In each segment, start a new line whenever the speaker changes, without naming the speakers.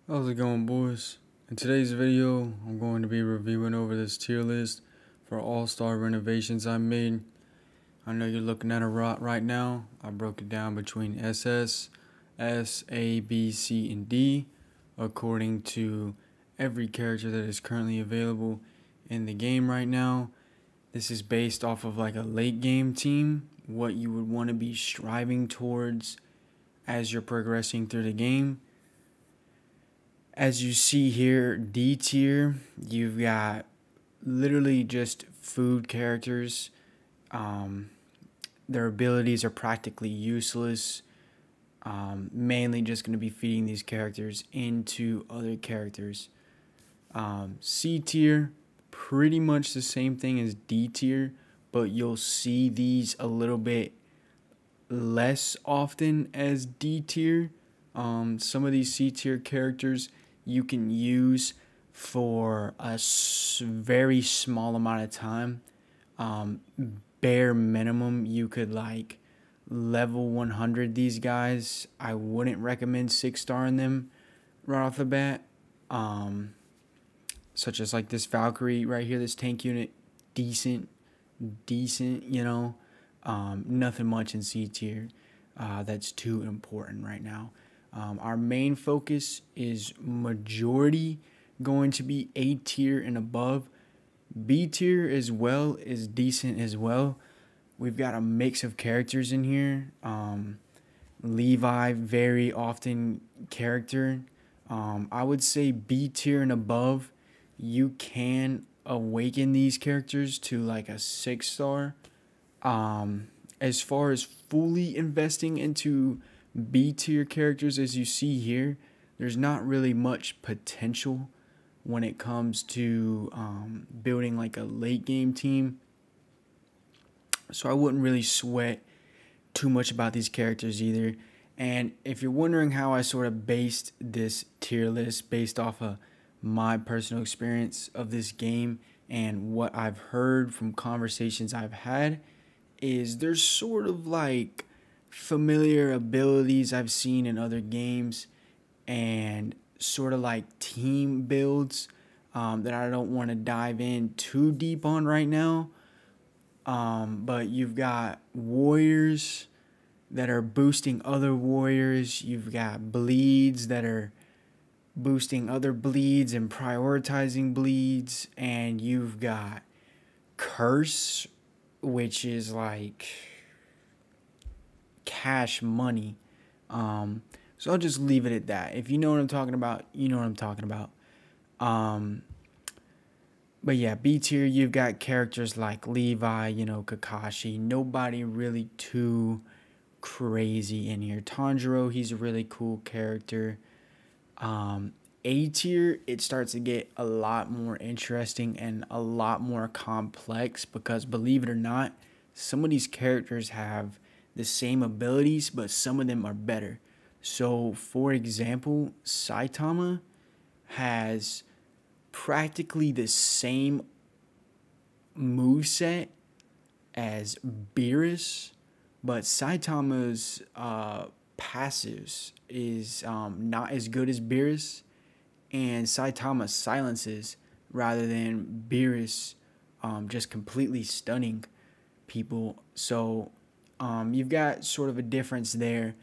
How's it going, boys? In today's video, I'm going to be reviewing over this tier list for all-star renovations I made. I know you're looking at it right now. I broke it down between SS, S, A, B, C, and D, according to every character that is currently available in the game right now. This is based off of like a late game team, what you would want to be striving towards as you're progressing through the game. As you see here, D tier, you've got literally just food characters. Their abilities are practically useless. Mainly just going to be feeding these characters into other characters. C tier, pretty much the same thing as D tier, but you'll see these a little bit less often as D tier. Some of these C tier characters you can use for a very small amount of time. Bare minimum, you could like level 100 these guys. I wouldn't recommend 6-starring them right off the bat. Such as like this Valkyrie right here, this tank unit, decent, you know. Nothing much in C tier that's too important right now. Our main focus is majority going to be A tier and above. B tier as well is decent as well. We've got a mix of characters in here. Levi, very often character. I would say B tier and above, you can awaken these characters to like a 6-star. As far as fully investing into B tier characters, as you see here, there's not really much potential when it comes to building like a late game team. So I wouldn't really sweat too much about these characters either. And if you're wondering how I sort of based this tier list based off of my personal experience of this game and what I've heard from conversations I've had, is there's sort of like familiar abilities I've seen in other games and sort of like team builds that I don't want to dive in too deep on right now. But you've got warriors that are boosting other warriors. You've got bleeds that are boosting other bleeds and prioritizing bleeds. And you've got curse, which is like cash money. So I'll just leave it at that. If you know what I'm talking about, you know what I'm talking about. But yeah, B tier, you've got characters like Levi, you know, Kakashi. Nobody really too crazy in here. Tanjiro, he's a really cool character. A tier, it starts to get a lot more interesting and a lot more complex because, believe it or not, some of these characters have the same abilities, but some of them are better. So, for example, Saitama has practically the same moveset as Beerus, but Saitama's passives is not as good as Beerus, and Saitama silences rather than Beerus just completely stunning people. So you've got sort of a difference there.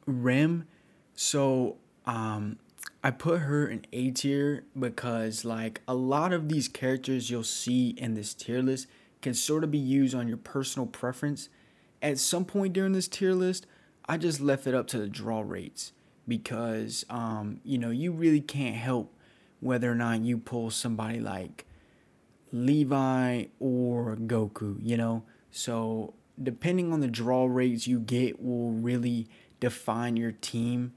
Rem, so I put her in A tier because like a lot of these characters you'll see in this tier list can sort of be used on your personal preference. At some point during this tier list, I just left it up to the draw rates because you know, you really can't help whether or not you pull somebody like Levi or Goku, you know. So depending on the draw rates you get will really define your team.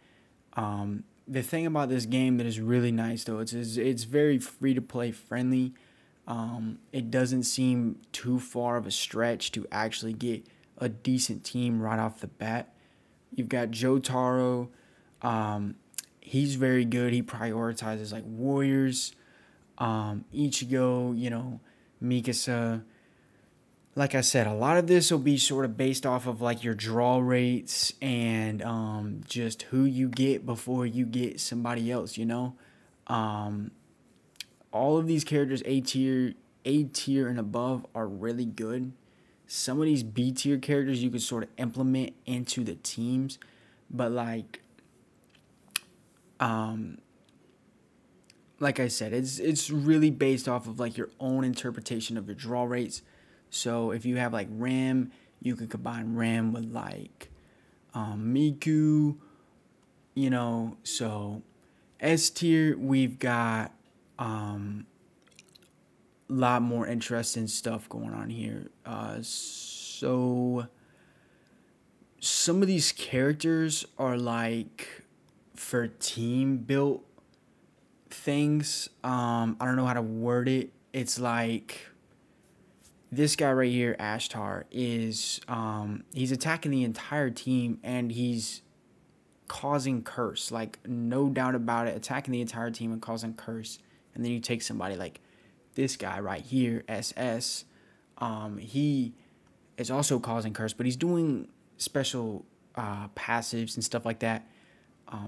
The thing about this game that is really nice though, it's very free to play friendly. It doesn't seem too far of a stretch to actually get a decent team right off the bat. You've got Jotaro. He's very good. He prioritizes like warriors. Ichigo, you know, Mikasa. like I said, a lot of this will be sort of based off of like your draw rates and just who you get before you get somebody else, you know? Um, all of these characters A tier and above are really good. Some of these B tier characters you could sort of implement into the teams, but um like I said, it's really based off of like your own interpretation of your draw rates. So if you have like Ram, you can combine Ram with like Miku, you know. So S tier, we've got a lot more interesting stuff going on here. So some of these characters are like for team built things. I don't know how to word it. It's like this guy right here, Ashtar, is he's attacking the entire team and he's causing curse. Like no doubt about it, attacking the entire team and causing curse. And then you take somebody like this guy right here, SS. He is also causing curse, but he's doing special passives and stuff like that.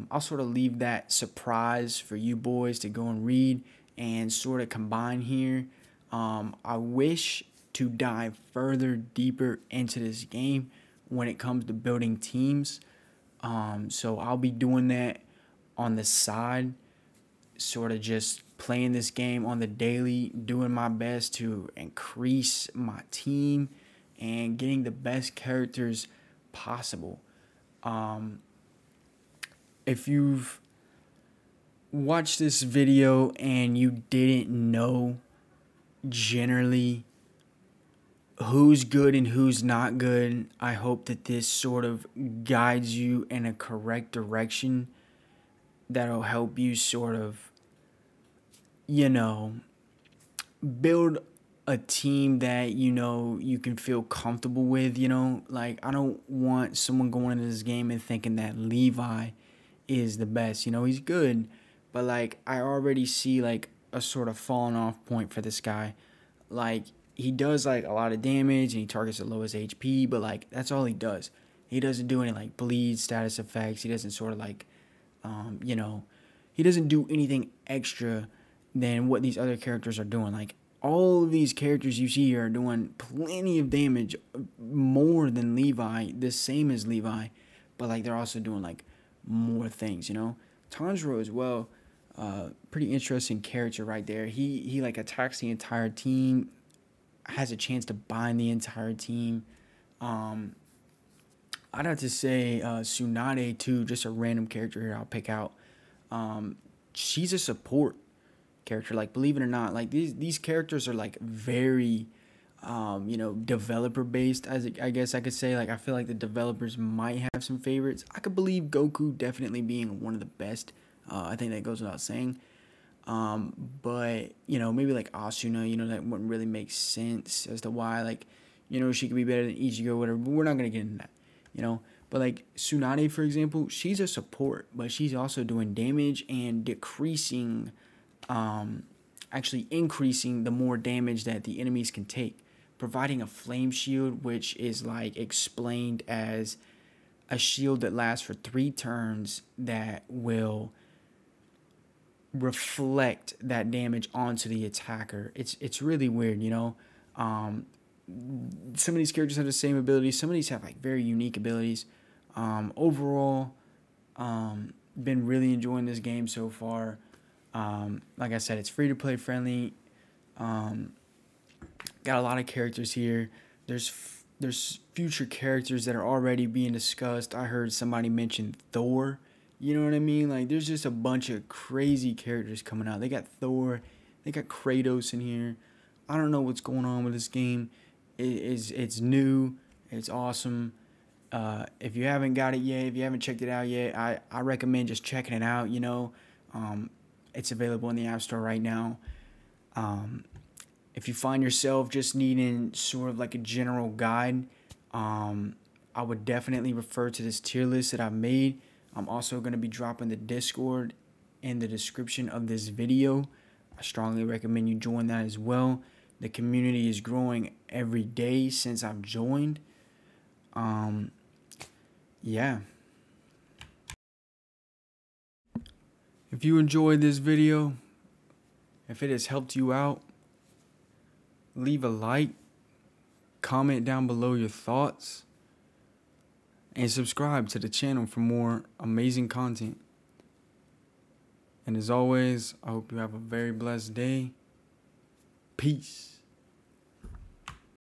I'll sort of leave that surprise for you boys to go and read and sort of combine here. I wish to dive further, deeper into this game when it comes to building teams. So I'll be doing that on the side, sort of just playing this game on the daily, doing my best to increase my team and getting the best characters possible. If you've watched this video and you didn't know generally who's good and who's not good, I hope that this sort of guides you in a correct direction that'll help you sort of, you know, build a team that, you know, you can feel comfortable with, you know. Like, I don't want someone going into this game and thinking that Levi is the best. You know, he's good, but like I already see like a sort of falling off point for this guy. Like he does like a lot of damage and he targets the lowest HP, but like that's all he does. He doesn't do any like bleed status effects. He doesn't sort of like you know, he doesn't do anything extra than what these other characters are doing. Like all of these characters you see here are doing plenty of damage, more than Levi, the same as Levi, but like they're also doing like more things, you know. Tanjiro as well, pretty interesting character right there. He like attacks the entire team, has a chance to bind the entire team. I'd have to say Tsunade too, just a random character here I'll pick out. She's a support character, like believe it or not. Like these characters are like very you know, developer based, as I guess I could say. Like I feel like the developers might have some favorites. I could believe Goku definitely being one of the best. I think that goes without saying. But you know, maybe like Asuna, you know, that wouldn't really make sense as to why, like, you know, she could be better than Ichigo or whatever. But we're not gonna get into that, you know. But like Tsunade, for example, she's a support, but she's also doing damage and decreasing, actually increasing the more damage that the enemies can take, providing a flame shield, which is like explained as a shield that lasts for 3 turns that will reflect that damage onto the attacker. It's really weird, you know. Some of these characters have the same abilities. Some of these have like very unique abilities. Overall, been really enjoying this game so far. Like I said, it's free to play friendly. Got a lot of characters here. There's future characters that are already being discussed. I heard somebody mention Thor. You know what I mean? Like there's just a bunch of crazy characters coming out. They got Thor, they got Kratos in here. I don't know what's going on with this game. It's new. It's awesome. If you haven't got it yet, if you haven't checked it out yet, I recommend just checking it out. You know, it's available in the App Store right now. If you find yourself just needing sort of like a general guide, I would definitely refer to this tier list that I've made. I'm also going to be dropping the Discord in the description of this video. I strongly recommend you join that as well. The community is growing every day since I've joined. Yeah. If you enjoyed this video, if it has helped you out, leave a like, comment down below your thoughts, and subscribe to the channel for more amazing content. And as always, I hope you have a very blessed day. Peace.